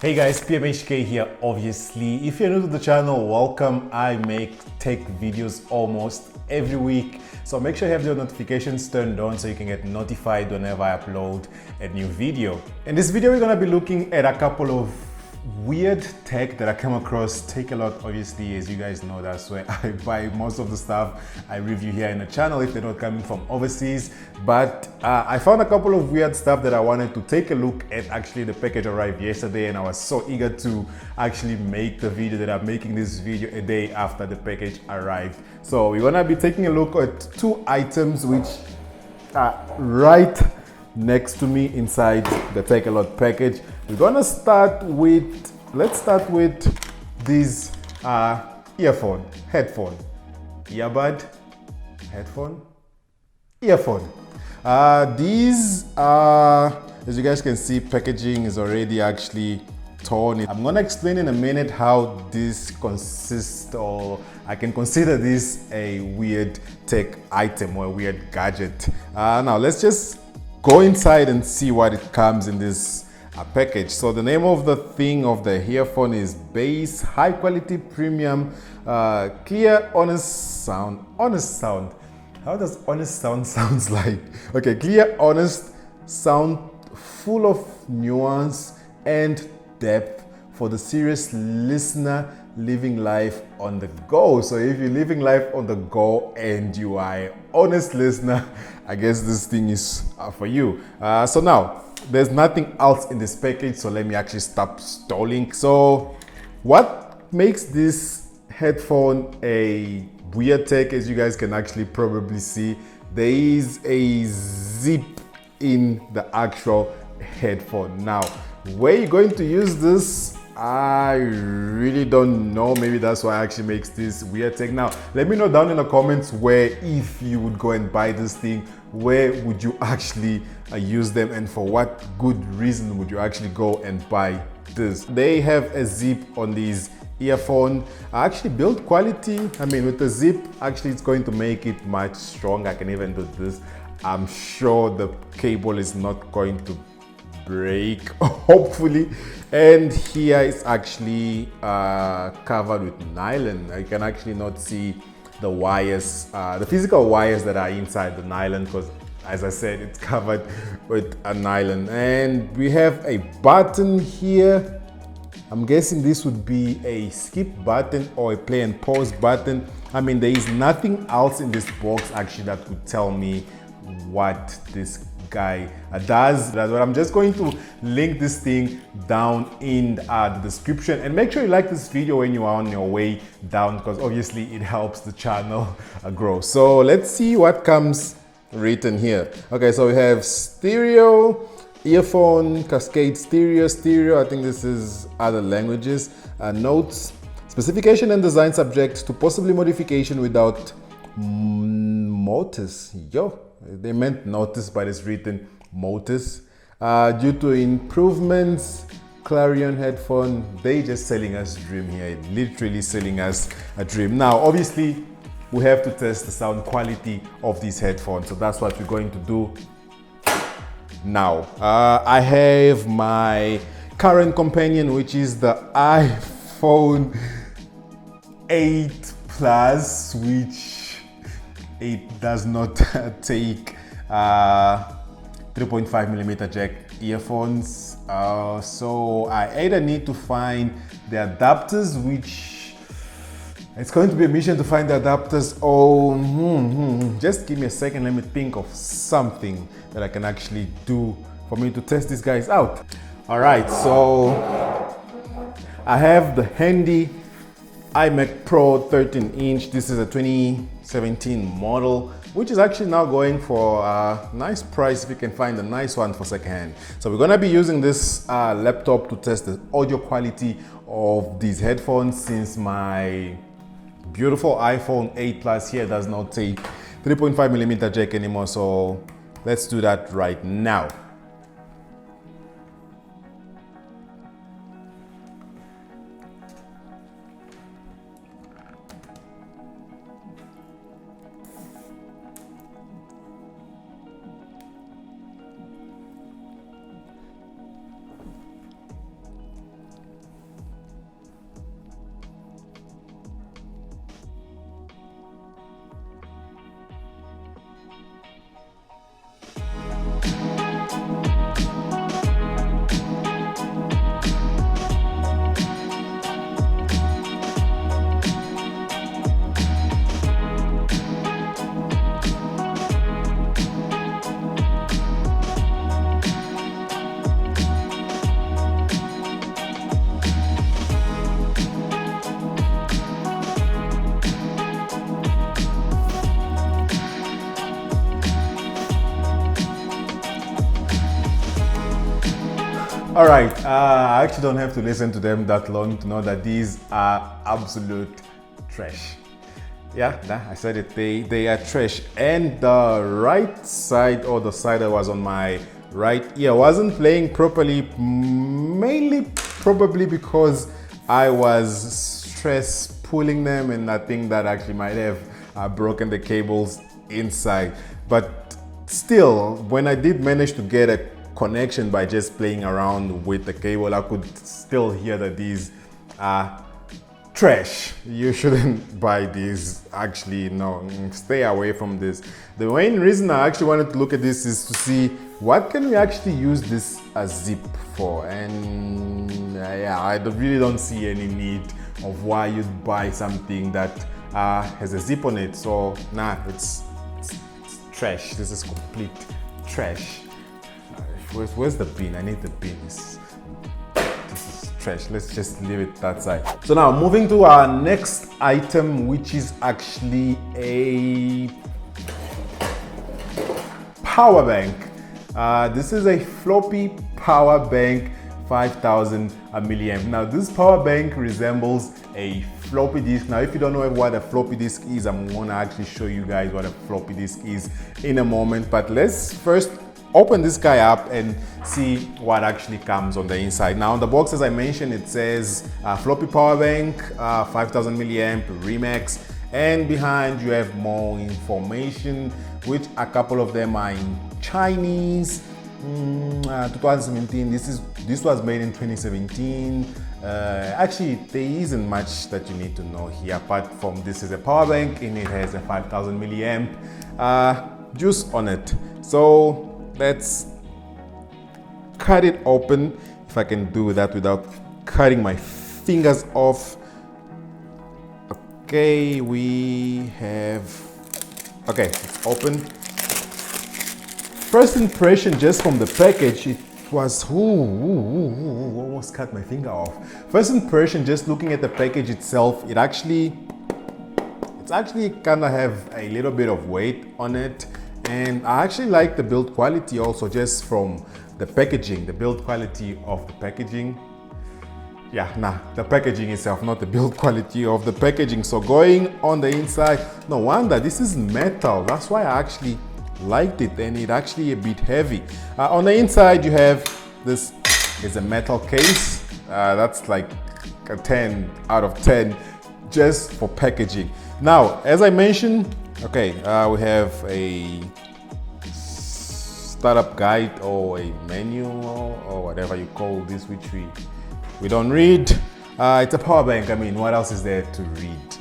Hey guys, PMHK here obviously. If you're new to the channel, welcome. I make tech videos almost every week. So make sure you have your notifications turned on so you can get notified whenever I upload a new video. In this video, we're gonna be looking at a couple of weird tech that I came across. Take a lot, obviously, as you guys know, that's where I buy most of the stuff I review here in the channel if they're not coming from overseas. But I found a couple of weird stuff that I wanted to take a look at. Actually, the package arrived yesterday and I was so eager to actually make the video that I'm making this video a day after the package arrived. So we're gonna be taking a look at two items which are right next to me inside the Take a Lot package. We're gonna start with, let's start with this earphone, headphone, earbud, headphone, earphone. These are, as you guys can see, packaging is already actually torn. I'm gonna explain in a minute how this consists, or I can consider this a weird tech item or a weird gadget. Now let's just go inside and see what it comes in this package. So the name of the thing of the earphone is Bass High Quality Premium Clear Honest Sound. Honest sound. How does honest sound sounds like? Okay, clear, honest sound, full of nuance and depth for the serious listener living life on the go. So if you're living life on the go and you are an honest listener, I guess this thing is for you. So now, there's nothing else in this package, so let me actually stop stalling. So what makes this headphone a weird tech, as you guys can actually probably see, there is a zip in the actual headphone. Now, where you're going to use this, I really don't know. Maybe that's why it actually makes this weird tech. Now, let me know down in the comments where, if you would go and buy this thing, where would you actually use them and for what good reason would you actually go and buy this? They have a zip on these earphone. Actually build quality. I mean, with the zip, actually it's going to make it much stronger. I can even do this. I'm sure the cable is not going to break, hopefully. And here it's actually covered with nylon. I can actually not see the wires, the physical wires that are inside the nylon, because as I said, it's covered with a nylon. And we have a button here. I'm guessing this would be a skip button or a play and pause button. I mean, there is nothing else in this box actually that would tell me what this guy does. But I'm just going to link this thing down in the description, and make sure you like this video when you are on your way down, because obviously it helps the channel grow. So let's see what comes written here. Okay, so we have stereo, earphone, cascade stereo. I think this is other languages. Notes, specification and design subject to possibly modification without notice. They meant notice, but it's written notice. Due to improvements, Clarion headphone. They just selling us a dream here, literally selling us a dream. Now, obviously, we have to test the sound quality of these headphones, so that's what we're going to do now. I have my current companion, which is the iPhone 8 Plus, which it does not take 3.5mm jack earphones. So I either need to find the adapters, which it's going to be a mission to find the adapters. Just give me a second. Let me think of something that I can actually do for me to test these guys out. All right, so I have the handy iMac Pro 13-inch. This is a 2017 model, which is actually now going for a nice price if you can find a nice one for secondhand. So we're gonna be using this laptop to test the audio quality of these headphones, since my beautiful iPhone 8 Plus here does not take 3.5mm jack anymore. So let's do that right now. All right, I actually don't have to listen to them that long to know that these are absolute trash. Yeah, I said it, they are trash. And the right side, or the side that was on my right ear, wasn't playing properly, mainly probably because I was stress pulling them, and I think that actually might have broken the cables inside. But still, when I did manage to get a connection by just playing around with the cable, I could still hear that these are trash. You shouldn't buy these. Actually, no, stay away from this. The main reason I actually wanted to look at this is to see what can we actually use this as zip for. And yeah, I really don't see any need of why you'd buy something that has a zip on it. So nah, it's trash. This is complete trash. Where's the bin? I need the bin. This is trash. Let's just leave it that side. So now moving to our next item, which is actually a power bank. This is a floppy power bank, 5000 milliamp. Now this power bank resembles a floppy disk. Now if you don't know what a floppy disk is, I'm gonna actually show you guys what a floppy disk is in a moment. But let's first open this guy up and see what actually comes on the inside. Now on the box, as I mentioned, it says floppy power bank, 5000 milliamp Remax, and behind you have more information, which a couple of them are in Chinese. 2017. This was made in 2017. Actually, there isn't much that you need to know here apart from this is a power bank and it has a 5000 milliamp juice on it. So let's cut it open, if I can do that without cutting my fingers off. Okay, we have, okay, it's open. First impression just from the package, it was, almost cut my finger off. First impression just looking at the package itself, it's actually kind of have a little bit of weight on it. And I actually like the build quality also, just from the packaging, the build quality of the packaging. Yeah, nah, the packaging itself, not the build quality of the packaging. So going on the inside, no wonder this is metal. That's why I actually liked it, and it's actually a bit heavy. On the inside, you have this is a metal case. That's like a 10 out of 10 just for packaging. Now, as I mentioned, okay, we have a startup guide or a manual or whatever you call this, which we don't read. It's a power bank. I mean, what else is there to read?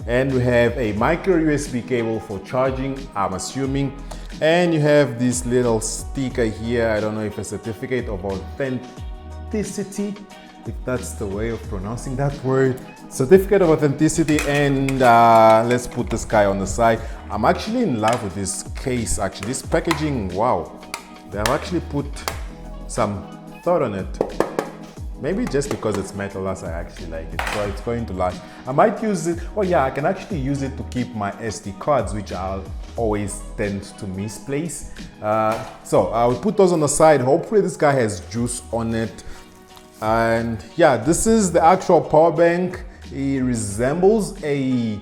And we have a micro USB cable for charging, I'm assuming. And you have this little sticker here. I don't know if a certificate of authenticity, if that's the way of pronouncing that word. Certificate of authenticity. And let's put this guy on the side. I'm actually in love with this case, actually. This packaging, wow. They have actually put some thought on it. Maybe just because it's metal, as I actually like it, so it's going to last. I might use it, oh yeah, I can actually use it to keep my SD cards, which I'll always tend to misplace. So I'll put those on the side. Hopefully this guy has juice on it. And yeah, this is the actual power bank. It resembles a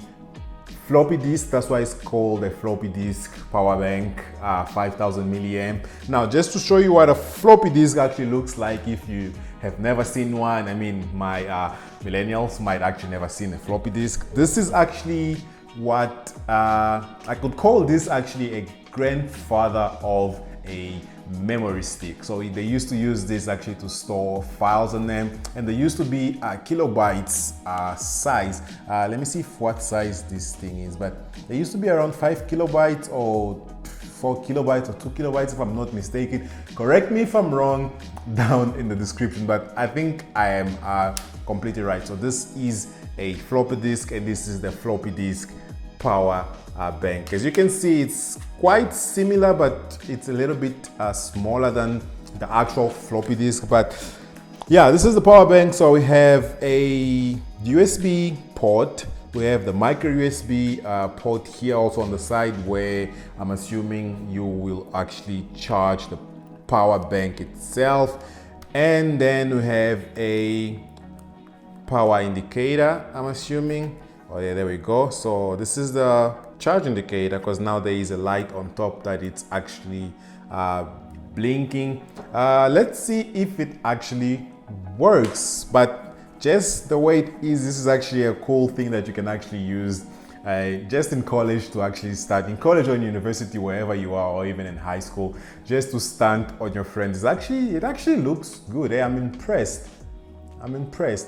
floppy disk, that's why it's called a floppy disk power bank, 5000 milliamp. Now, just to show you what a floppy disk actually looks like if you have never seen one. I mean, my millennials might actually never seen a floppy disk. This is actually what I could call this actually a grandfather of a memory stick. So they used to use this actually to store files on them, and they used to be kilobytes size. Let me see what size this thing is, but they used to be around 5 kilobytes or 4 kilobytes or 2 kilobytes if I'm not mistaken. Correct me if I'm wrong down in the description, but I think I am completely right. So this is a floppy disk, and this is the floppy disk power bank. As you can see, it's quite similar, but it's a little bit smaller than the actual floppy disk. But yeah, this is the power bank. So we have a USB port. We have the micro USB port here also on the side, where I'm assuming you will actually charge the power bank itself. And then we have a power indicator, I'm assuming. Oh yeah, there we go. So this is the charge indicator, because now there is a light on top that it's actually blinking. Let's see if it actually works. But just the way it is, this is actually a cool thing that you can actually use just in college, to actually start in college or in university, wherever you are, or even in high school, just to stunt on your friends. It actually looks good. I'm impressed.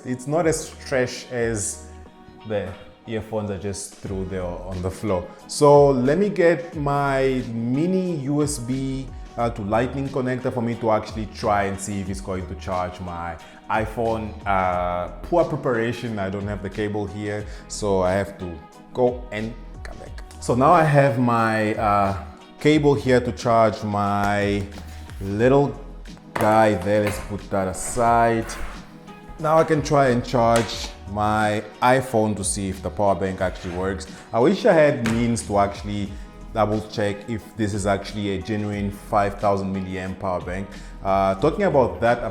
It's not as fresh as the earphones I just threw there on the floor. So let me get my mini USB to lightning connector for me to actually try and see if it's going to charge my iPhone. Poor preparation, I don't have the cable here, so I have to go and come back. So now I have my cable here to charge my little guy there. Let's put that aside. Now I can try and charge my iPhone to see if the power bank actually works. I wish I had means to actually double check if this is actually a genuine 5000 milliamp power bank. Talking about that,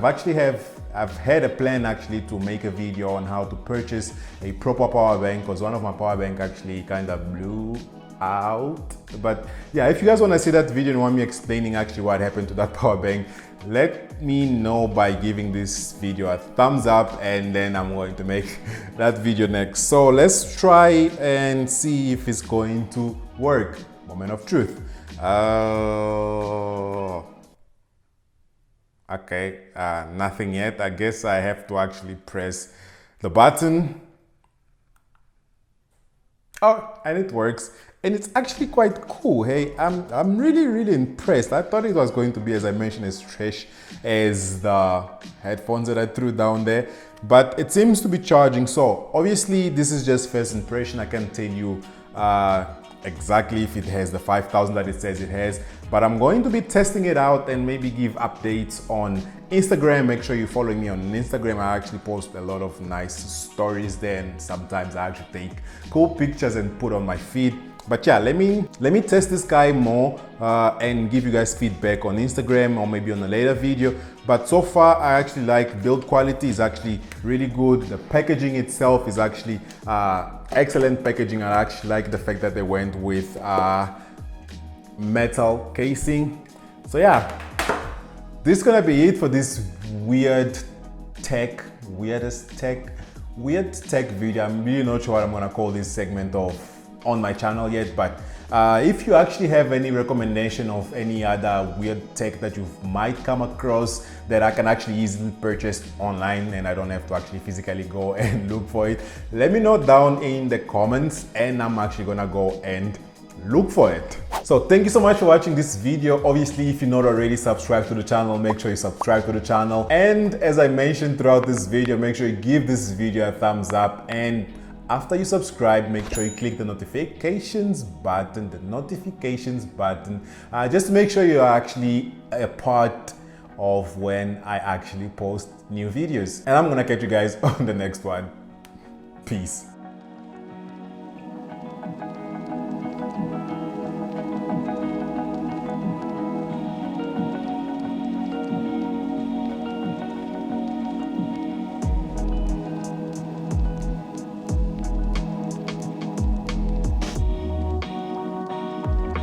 I've had a plan actually to make a video on how to purchase a proper power bank, because one of my power bank actually kind of blew out. But yeah, if you guys want to see that video and want me explaining actually what happened to that power bank, let me know by giving this video a thumbs up, and then I'm going to make that video next. So let's try and see if it's going to work. Moment of truth. Okay, nothing yet. I guess I have to actually press the button. Oh, and it works. And it's actually quite cool. Hey, I'm really impressed. I thought it was going to be, as I mentioned, as trash as the headphones that I threw down there, but it seems to be charging. So obviously this is just first impression. I can't tell you exactly if it has the 5000 that it says it has, but I'm going to be testing it out and maybe give updates on Instagram. Make sure you're following me on Instagram. I actually post a lot of nice stories there, and sometimes I actually take cool pictures and put on my feed. But yeah, let me test this guy more and give you guys feedback on Instagram, or maybe on a later video. But so far, I actually like build quality is actually really good. The packaging itself is actually excellent packaging. I actually like the fact that they went with metal casing. So yeah, this is gonna be it for this weird tech video. I'm really not sure what I'm gonna call this segment of on my channel yet, but if you actually have any recommendation of any other weird tech that you might come across that I can actually easily purchase online and I don't have to actually physically go and look for it, let me know down in the comments, and I'm actually gonna go and look for it. So thank you so much for watching this video. Obviously, if you're not already subscribed to the channel, make sure you subscribe to the channel. And as I mentioned throughout this video, make sure you give this video a thumbs up, and after you subscribe, make sure you click the notifications button, just to make sure you're actually a part of when I actually post new videos. And I'm gonna catch you guys on the next one. Peace.